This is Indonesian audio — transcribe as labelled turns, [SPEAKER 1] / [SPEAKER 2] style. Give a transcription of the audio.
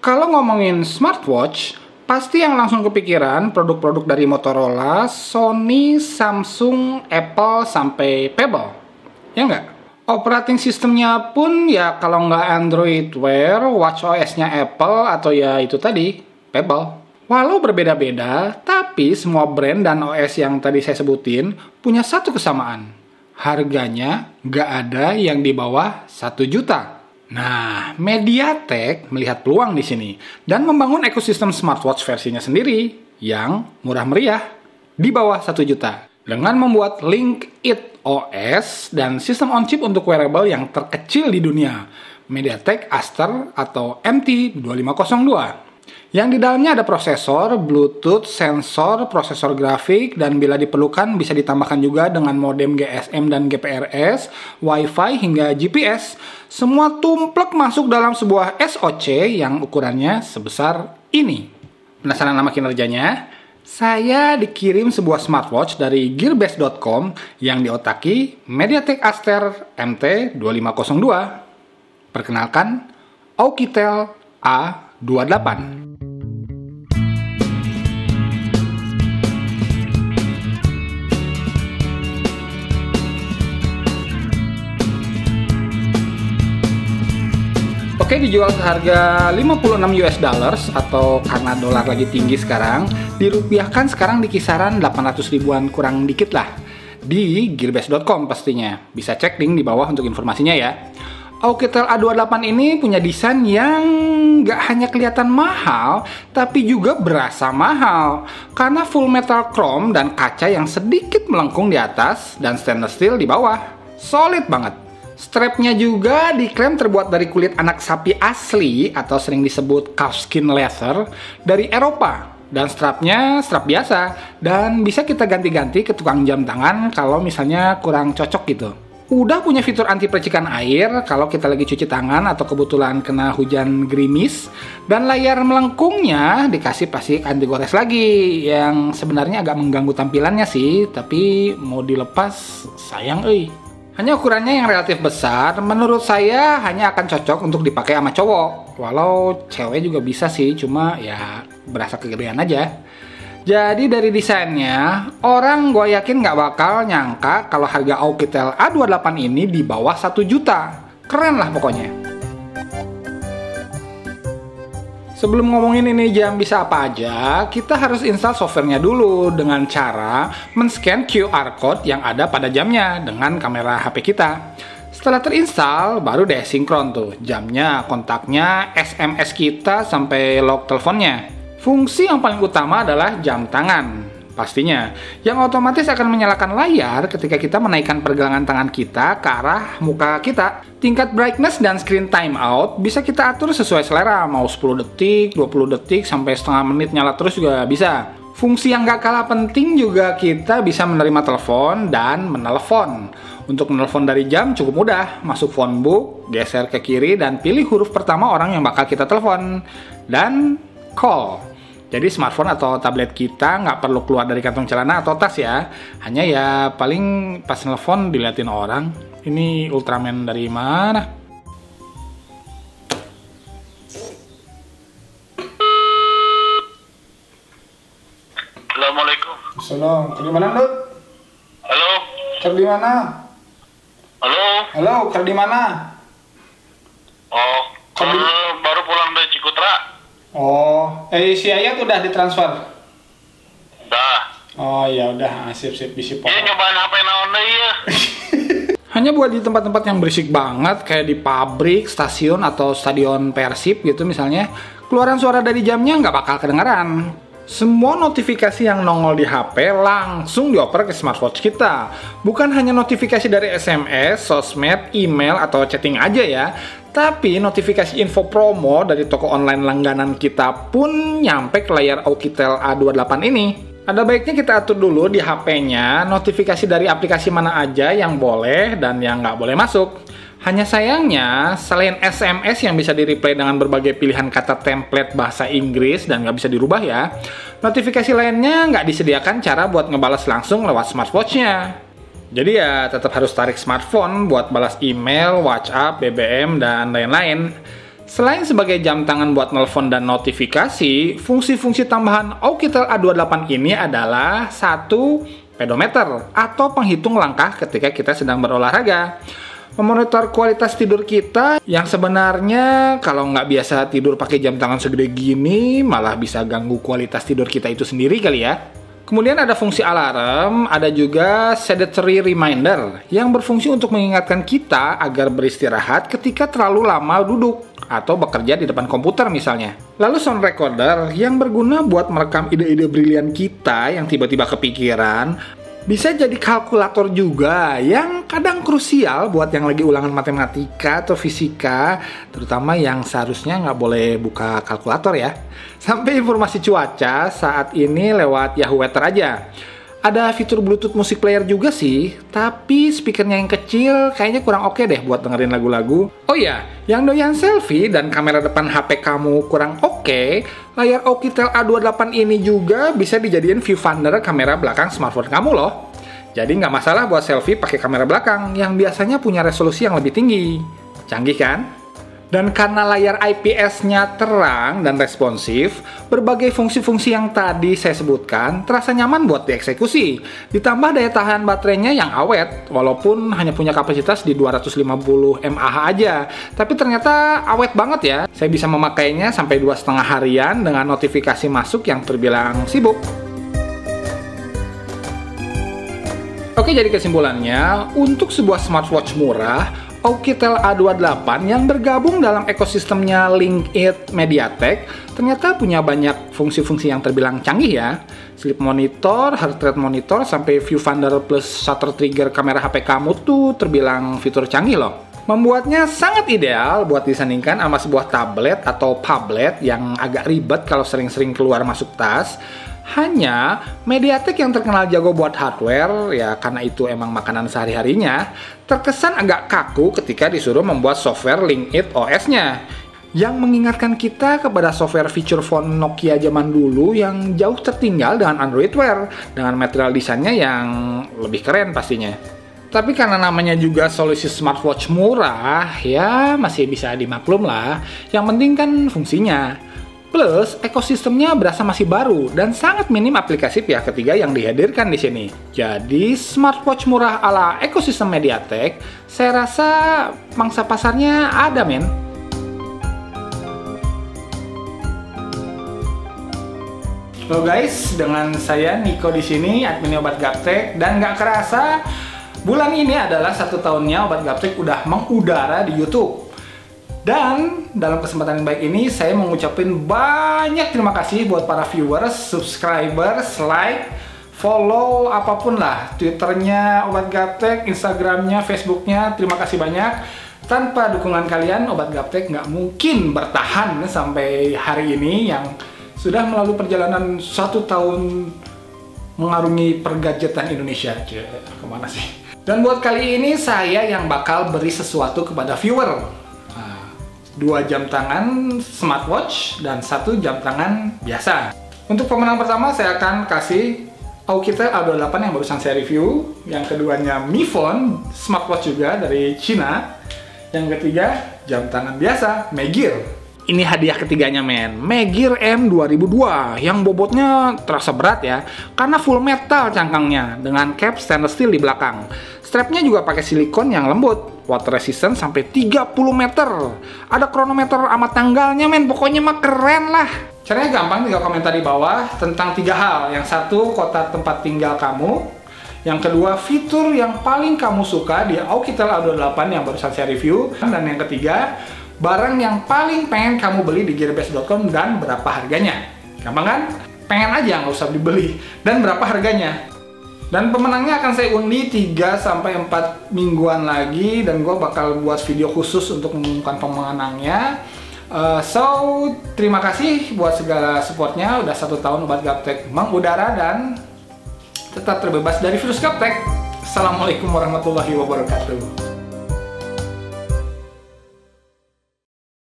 [SPEAKER 1] Kalau ngomongin smartwatch, pasti yang langsung kepikiran produk-produk dari Motorola, Sony, Samsung, Apple, sampai Pebble. Ya nggak? Operating sistemnya pun ya kalau nggak Android Wear, WatchOS-nya Apple, atau ya itu tadi, Pebble. Walau berbeda-beda, tapi semua brand dan OS yang tadi saya sebutin punya satu kesamaan. Harganya nggak ada yang di bawah 1 juta. Nah, MediaTek melihat peluang di sini dan membangun ekosistem smartwatch versinya sendiri yang murah meriah di bawah 1 juta dengan membuat Link-It OS dan sistem on chip untuk wearable yang terkecil di dunia, MediaTek Aster atau MT2502. Yang di dalamnya ada prosesor, Bluetooth, sensor, prosesor grafik, dan bila diperlukan bisa ditambahkan juga dengan modem GSM dan GPRS, Wi-Fi hingga GPS. Semua tumplek masuk dalam sebuah SoC yang ukurannya sebesar ini. Penasaran nama kinerjanya? Saya dikirim sebuah smartwatch dari gearbest.com yang diotaki MediaTek Aster MT2502. Perkenalkan, Oukitel A28. Oke, dijual seharga 56 US dollars atau karena dolar lagi tinggi sekarang, dirupiahkan sekarang di kisaran 800 ribuan kurang dikit lah. Di gearbest.com pastinya. Bisa cek link di bawah untuk informasinya ya. Oukitel A28 ini punya desain yang nggak hanya kelihatan mahal, tapi juga berasa mahal. Karena full metal chrome dan kaca yang sedikit melengkung di atas dan stainless steel di bawah. Solid banget. Strapnya juga diklaim terbuat dari kulit anak sapi asli atau sering disebut calfskin leather dari Eropa. Dan strapnya strap biasa dan bisa kita ganti-ganti ke tukang jam tangan kalau misalnya kurang cocok gitu. Udah punya fitur anti percikan air kalau kita lagi cuci tangan atau kebetulan kena hujan gerimis. Dan layar melengkungnya dikasih plastik anti gores lagi yang sebenarnya agak mengganggu tampilannya sih, tapi mau dilepas sayang Hanya ukurannya yang relatif besar, menurut saya hanya akan cocok untuk dipakai sama cowok. Walau cewek juga bisa sih, cuma ya berasa kegedean aja. Jadi dari desainnya, orang gue yakin nggak bakal nyangka kalau harga Oukitel A28 ini di bawah 1 juta. Keren lah pokoknya. Sebelum ngomongin ini jam bisa apa aja, kita harus install softwarenya dulu dengan cara men-scan QR code yang ada pada jamnya dengan kamera HP kita. Setelah terinstall, baru deh sinkron tuh jamnya, kontaknya, SMS kita, sampai log teleponnya. Fungsi yang paling utama adalah jam tangan, pastinya, yang otomatis akan menyalakan layar ketika kita menaikkan pergelangan tangan kita ke arah muka kita. Tingkat brightness dan screen timeout bisa kita atur sesuai selera, mau 10 detik, 20 detik, sampai setengah menit nyala terus juga bisa. Fungsi yang gak kalah penting juga kita bisa menerima telepon dan menelpon. Untuk menelpon dari jam cukup mudah, masuk phone book, geser ke kiri, dan pilih huruf pertama orang yang bakal kita telepon. Dan call. Jadi smartphone atau tablet kita nggak perlu keluar dari kantong celana atau tas ya. Hanya ya paling pas nelfon diliatin orang. Ini Ultraman dari mana?
[SPEAKER 2] Assalamualaikum.
[SPEAKER 1] Salam. Kerja di mana, Dut?
[SPEAKER 2] Halo.
[SPEAKER 1] Kerja di mana?
[SPEAKER 2] Halo.
[SPEAKER 1] Halo, kerja di mana?
[SPEAKER 2] Oh, baru pulang dari Cikutra.
[SPEAKER 1] Oh, si Ayat udah ditransfer?
[SPEAKER 2] Udah.
[SPEAKER 1] Oh ya udah, sip bisi
[SPEAKER 2] Iya nyobain HP naon deui ya.
[SPEAKER 1] Hanya buat di tempat-tempat yang berisik banget, kayak di pabrik, stasiun, atau stadion Persib gitu misalnya, keluaran suara dari jamnya nggak bakal kedengaran. Semua notifikasi yang nongol di HP langsung dioper ke smartwatch kita. Bukan hanya notifikasi dari SMS, sosmed, email, atau chatting aja ya, tapi notifikasi info promo dari toko online langganan kita pun nyampe ke layar Oukitel A28 ini. Ada baiknya kita atur dulu di HP-nya notifikasi dari aplikasi mana aja yang boleh dan yang nggak boleh masuk. Hanya sayangnya, selain SMS yang bisa di-replay dengan berbagai pilihan kata template bahasa Inggris dan nggak bisa dirubah ya, notifikasi lainnya nggak disediakan cara buat ngebalas langsung lewat smartwatch-nya. Jadi ya tetap harus tarik smartphone buat balas email, WhatsApp, BBM, dan lain-lain. Selain sebagai jam tangan buat nelpon dan notifikasi, fungsi-fungsi tambahan Oukitel A28 ini adalah satu, pedometer atau penghitung langkah ketika kita sedang berolahraga. Memonitor kualitas tidur kita yang sebenarnya kalau nggak biasa tidur pakai jam tangan segede gini, malah bisa ganggu kualitas tidur kita itu sendiri kali ya. Kemudian ada fungsi alarm, ada juga sedentary reminder yang berfungsi untuk mengingatkan kita agar beristirahat ketika terlalu lama duduk atau bekerja di depan komputer misalnya. Lalu sound recorder yang berguna buat merekam ide-ide brilian kita yang tiba-tiba kepikiran. Bisa jadi kalkulator juga yang kadang krusial buat yang lagi ulangan matematika atau fisika, terutama yang seharusnya nggak boleh buka kalkulator ya. Sampai informasi cuaca saat ini lewat Yahoo Weather aja. Ada fitur Bluetooth music player juga sih, tapi speakernya yang kecil kayaknya kurang oke deh buat dengerin lagu-lagu. Oh iya, yang doyan selfie dan kamera depan HP kamu kurang oke, layar Oukitel A28 ini juga bisa dijadiin viewfinder kamera belakang smartphone kamu loh. Jadi nggak masalah buat selfie pakai kamera belakang yang biasanya punya resolusi yang lebih tinggi. Canggih kan? Dan karena layar IPS-nya terang dan responsif, berbagai fungsi-fungsi yang tadi saya sebutkan terasa nyaman buat dieksekusi. Ditambah daya tahan baterainya yang awet, walaupun hanya punya kapasitas di 250 mAh aja. Tapi ternyata awet banget ya. Saya bisa memakainya sampai 2,5 harian dengan notifikasi masuk yang terbilang sibuk. Oke, jadi kesimpulannya, untuk sebuah smartwatch murah, Oukitel A28 yang bergabung dalam ekosistemnya Linkit MediaTek ternyata punya banyak fungsi-fungsi yang terbilang canggih ya. Sleep monitor, heart rate monitor, sampai viewfinder plus shutter trigger kamera HP kamu tuh terbilang fitur canggih loh. Membuatnya sangat ideal buat disandingkan sama sebuah tablet atau phablet yang agak ribet kalau sering-sering keluar masuk tas. Hanya MediaTek yang terkenal jago buat hardware, ya karena itu emang makanan sehari-harinya, terkesan agak kaku ketika disuruh membuat software Linkit OS-nya. Yang mengingatkan kita kepada software feature phone Nokia zaman dulu yang jauh tertinggal dengan Android Wear, dengan material desainnya yang lebih keren pastinya. Tapi karena namanya juga solusi smartwatch murah, ya masih bisa dimaklum lah. Yang penting kan fungsinya. Plus, ekosistemnya berasa masih baru dan sangat minim aplikasi pihak ketiga yang dihadirkan di sini. Jadi, smartwatch murah ala ekosistem MediaTek, saya rasa mangsa pasarnya ada, men. Halo guys, dengan saya Niko di sini, admin Obat Gaptek, dan nggak kerasa bulan ini adalah 1 tahunnya Obat Gaptek udah mengudara di YouTube. Dan dalam kesempatan yang baik ini saya mau ngucapin banyak terima kasih buat para viewers, subscribers, like, follow, apapun lah. Twitternya Obat Gaptek, Instagramnya, Facebooknya, terima kasih banyak. Tanpa dukungan kalian, Obat Gaptek nggak mungkin bertahan sampai hari ini yang sudah melalui perjalanan 1 tahun mengarungi pergadgetan Indonesia. Kemana sih? Dan buat kali ini saya yang bakal beri sesuatu kepada viewer. 2 jam tangan smartwatch dan 1 jam tangan biasa. Untuk pemenang pertama saya akan kasih Oukitel A28 yang barusan saya review. Yang keduanya Mi Phone smartwatch juga dari Cina. Yang ketiga jam tangan biasa Megir. Ini hadiah ketiganya men, Megir M2002 yang bobotnya terasa berat ya karena full metal cangkangnya dengan cap stainless steel di belakang. Strapnya juga pakai silikon yang lembut, water resistant sampai 30 meter. Ada kronometer sama tanggalnya men, pokoknya mah keren lah. Caranya gampang, tinggal komentar di bawah tentang 3 hal. Yang satu, kota tempat tinggal kamu. Yang kedua, fitur yang paling kamu suka di Oukitel A28 yang barusan saya review. Dan yang ketiga, barang yang paling pengen kamu beli di gearbest.com dan berapa harganya. Gampang kan? Pengen aja, nggak usah dibeli. Dan berapa harganya. Dan pemenangnya akan saya undi 3-4 mingguan lagi. Dan gue bakal buat video khusus untuk mengumumkan pemenangnya. So, terima kasih buat segala supportnya. Udah 1 tahun Obat Gaptek mengudara dan tetap terbebas dari virus gaptek. Assalamualaikum warahmatullahi wabarakatuh.